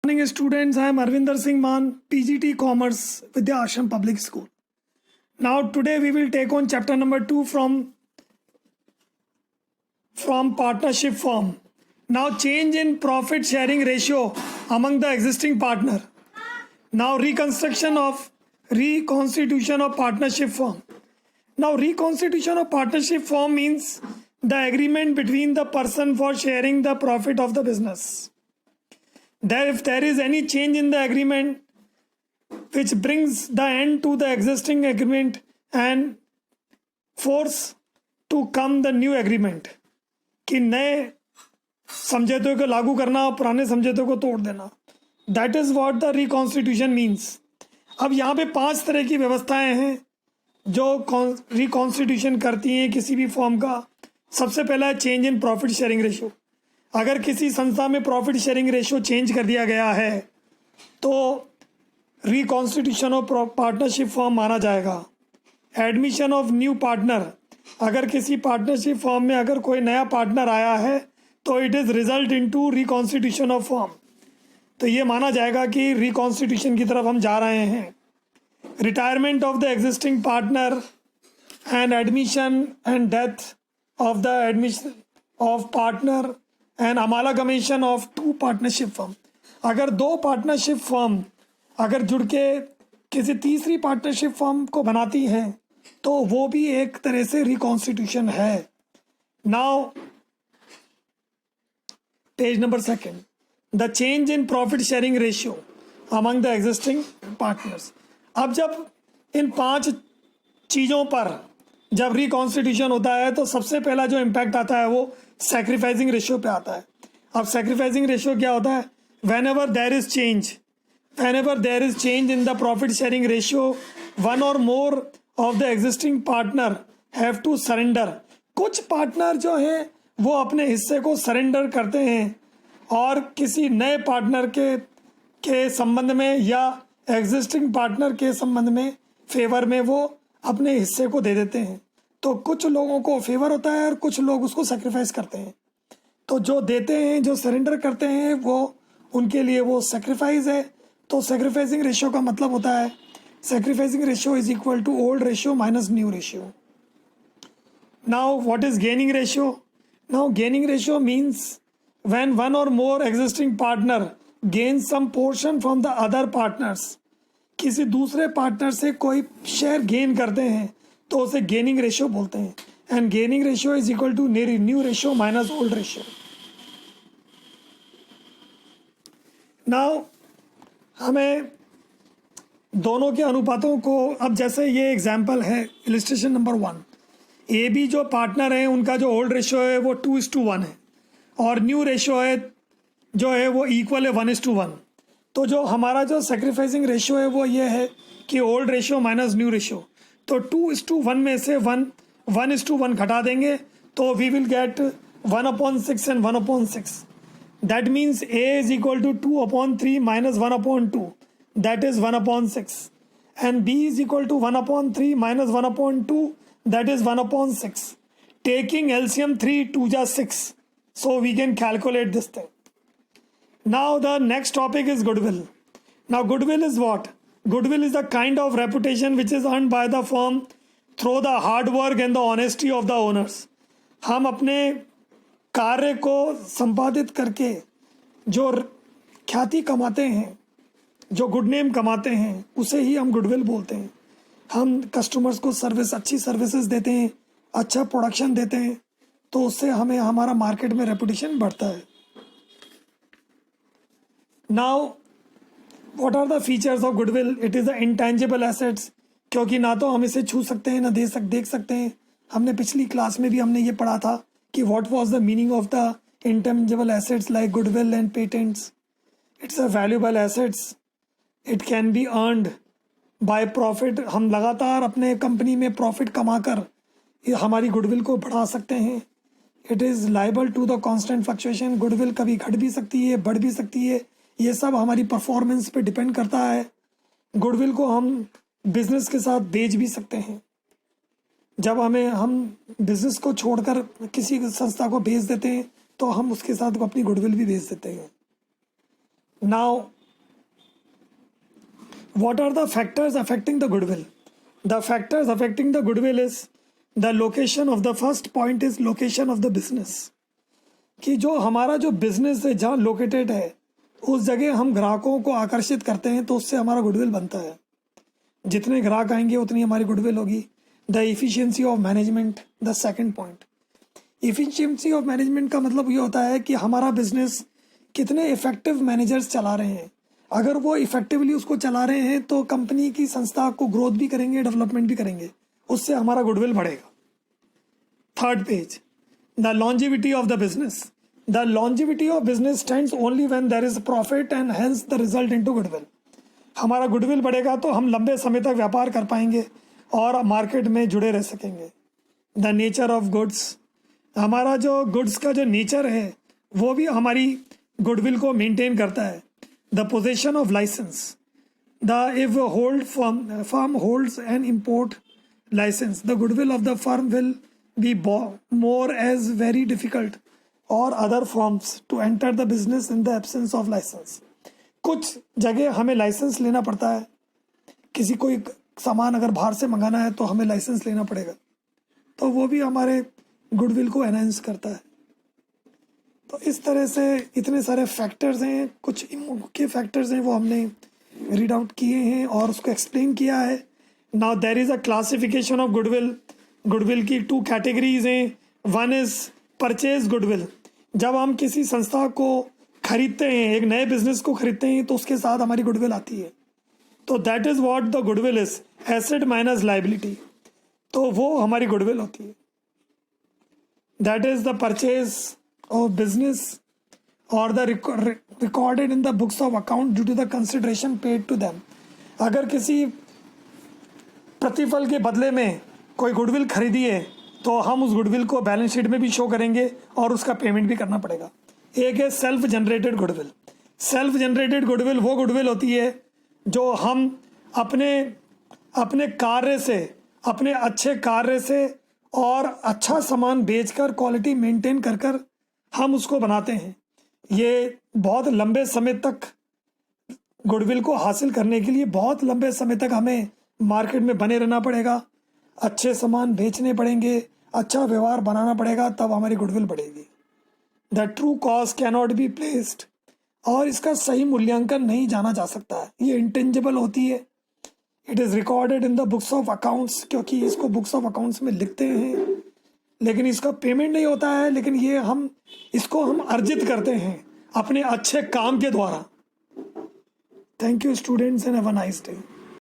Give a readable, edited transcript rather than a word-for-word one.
Morning students, I am Arvinder Singh Man, PGT Commerce, Vidya Ashram Public School. Now today we will take on chapter number 2 from partnership firm. Now change in profit sharing ratio among the existing partner. Now reconstitution of partnership firm. Now reconstitution of partnership firm means the agreement between the person for sharing the profit of the business. If there is any change in the agreement which brings the end to the existing agreement and force to come the new agreement, कि नए समझौते को लागू करना और पुराने समझौते को तोड़ देना, that is what the reconstitution means. अब यहाँ पे 5 तरह की व्यवस्थाएं हैं जो रिकॉन्स्टिट्यूशन करती हैं किसी भी फॉर्म का. सबसे पहला है change in profit sharing ratio. अगर किसी संस्था में प्रॉफिट शेयरिंग रेशियो चेंज कर दिया गया है तो रिकॉन्स्टिट्यूशन ऑफ पार्टनरशिप फॉर्म माना जाएगा. Admission of new partner. अगर किसी पार्टनरशिप फॉर्म में अगर कोई नया पार्टनर आया है तो it is result into reconstitution of form. तो ये माना जाएगा कि रिकॉन्स्टिट्यूशन की तरफ हम जा रहे हैं. Retirement of the existing partner and admission and death of the admission of partner and amalgamation of 2 partnership firm. अगर 2 पार्टनरशिप फर्म अगर जुड़ के किसी तीसरी पार्टनरशिप फर्म को बनाती हैं तो वो भी एक तरह से रिकॉन्स्टिट्यूशन है. Now page number 2, the change in profit sharing ratio among the existing partners. अब जब इन 5 चीज़ों पर जब रिकॉन्स्टिट्यूशन होता है तो सबसे पहला जो इम्पैक्ट आता है वो सैक्रिफाइसिंग रेशियो पे आता है. अब सैक्रिफाइसिंग रेशियो क्या होता है? whenever there is change in the profit sharing ratio, one or more of the existing partner have to surrender. कुछ पार्टनर जो हैं वो अपने हिस्से को सरेंडर करते हैं और किसी नए पार्टनर के संबंध में या एग्जिस्टिंग पार्टनर के संबंध में फेवर में वो अपने हिस्से को दे देते हैं. तो कुछ लोगों को फेवर होता है और कुछ लोग उसको सेक्रीफाइस करते हैं. तो जो देते हैं, जो सरेंडर करते हैं, वो उनके लिए वो सेक्रीफाइस है. तो सेक्रीफाइसिंग रेशियो का मतलब होता है sacrificing ratio is equal to old ratio minus new ratio. Now what is gaining ratio? Now gaining ratio means when one और more existing partner gain some portion from the other partners. किसी दूसरे partner से कोई share gain करते हैं तो उसे gaining ratio बोलते हैं. And gaining ratio is equal to new ratio minus old ratio. Now हमें दोनों के अनुपातों को, अब जैसे ये एग्जांपल है इलस्ट्रेशन नंबर 1, ए बी जो पार्टनर हैं उनका जो ओल्ड रेशियो है वो 2:1 है और न्यू रेशियो है जो है वो इक्वल है 1:1. तो जो हमारा जो सेक्रीफाइसिंग रेशियो है वो ये है कि old ratio minus new ratio. तो 2:1 में से 1:1 घटा देंगे तो we will get 1/6 and 1/6. That means A is equal to 2/3 minus 1/2, that is 1/6, and B is equal to 1/3 minus 1/2, that is 1/6. Taking LCM 3 2 जा 6, so we can calculate this thing. Now the next topic is goodwill. Now goodwill is what? Goodwill is the kind of reputation which is earned by the firm through the hard work and the honesty of the owners. हम अपने कार्य को संपादित करके जो ख्याति कमाते हैं, जो गुड नेम कमाते हैं, उसे ही हम गुडविल बोलते हैं. हम कस्टमर्स को अच्छी सर्विसेज देते हैं, अच्छा प्रोडक्शन देते हैं, तो उससे हमें हमारा मार्केट में रेपुटेशन बढ़ता है. Now, what are the features of goodwill? It is the intangible assets. क्योंकि ना तो हम इसे छू सकते हैं ना देख सकते हैं. हमने पिछली क्लास में भी हमने ये पढ़ा था कि what was the meaning of the intangible assets like goodwill and patents. It's a valuable assets. It can be earned by profit. हम लगातार अपने कंपनी में प्रॉफिट कमाकर हमारी गुडविल को बढ़ा सकते हैं. It is liable to the constant fluctuation. Goodwill कभी घट भी सकती है, बढ़ भी सकती है. ये सब हमारी परफॉर्मेंस पे डिपेंड करता है. गुडविल को हम बिजनेस के साथ बेच भी सकते हैं. जब हम बिजनेस को छोड़कर किसी संस्था को बेच देते हैं तो हम उसके साथ अपनी गुडविल भी बेच देते हैं. Now What are the factors affecting the goodwill? The factors affecting the goodwill is the location of the first point is location of the business. कि जो हमारा जो बिजनेस है जहाँ लोकेटेड है उस जगह हम ग्राहकों को आकर्षित करते हैं तो उससे हमारा गुडविल बनता है. जितने ग्राहक आएंगे उतनी हमारी गुडविल होगी. The efficiency of management, the second point. Efficiency of management का मतलब ये होता है कि हमारा बिजनेस कितने इफेक्टिव मैनेजर्स चला रहे हैं. अगर वो इफेक्टिवली उसको चला रहे हैं तो कंपनी की संस्था को ग्रोथ भी करेंगे, डेवलपमेंट भी करेंगे, उससे हमारा गुडविल बढ़ेगा. Third page, the longevity of the business. The longevity of business stands only when there is profit and hence the result into goodwill. हमारा गुडविल बढ़ेगा तो हम लंबे समय तक व्यापार कर पाएंगे और मार्केट में जुड़े रह सकेंगे. The nature of goods. हमारा जो गुड्स का जो नेचर है वो भी हमारी गुडविल को मेंटेन करता है. The position of license. The if hold firm holds an import license, the goodwill of the firm will be more as very difficult और other firms to enter the business in the absence of license. कुछ जगह हमें licence लेना पड़ता है. किसी कोई सामान अगर बाहर से मंगाना है तो हमें लाइसेंस लेना पड़ेगा, तो वो भी हमारे गुडविल को एनहांस करता है. तो इस तरह से इतने सारे फैक्टर्स हैं, कुछ मुख्य फैक्टर्स हैं वो हमने रीड आउट किए हैं और उसको एक्सप्लेन किया है. Now there is a classification of goodwill. Goodwill की 2 कैटेगरीज हैं. One is purchase goodwill. जब हम किसी संस्था को खरीदते हैं, एक नए बिजनेस को खरीदते हैं, तो उसके साथ हमारी गुडविल आती है. तो that is what the goodwill is, asset minus liability. तो वो हमारी गुडविल होती है. That is the purchase of business और the recorded in the books of account due to the consideration paid to them. अगर किसी प्रतिफल के बदले में कोई गुडविल खरीदी है तो हम उस गुडविल को बैलेंस शीट में भी शो करेंगे और उसका पेमेंट भी करना पड़ेगा. एक है self generated goodwill. Self generated goodwill वो गुडविल होती है जो हम अपने कार्य से, अपने अच्छे कार्य से और अच्छा सामान बेचकर क्वालिटी मेंटेन कर कर हम उसको बनाते हैं. ये बहुत लंबे समय तक गुडविल को हासिल करने के लिए बहुत लंबे समय तक हमें मार्केट में बने रहना पड़ेगा, अच्छे सामान बेचने पड़ेंगे, अच्छा व्यवहार बनाना पड़ेगा, तब हमारी गुडविल बढ़ेगी. The true cost cannot be placed. और इसका सही मूल्यांकन नहीं जाना जा सकता है. ये इंटेंजिबल होती है. It is recorded in the books of accounts, क्योंकि इसको बुक्स ऑफ अकाउंट्स में लिखते हैं, लेकिन इसका पेमेंट नहीं होता है. लेकिन ये इसको हम अर्जित करते हैं अपने अच्छे काम के द्वारा. Thank you students and have a nice day.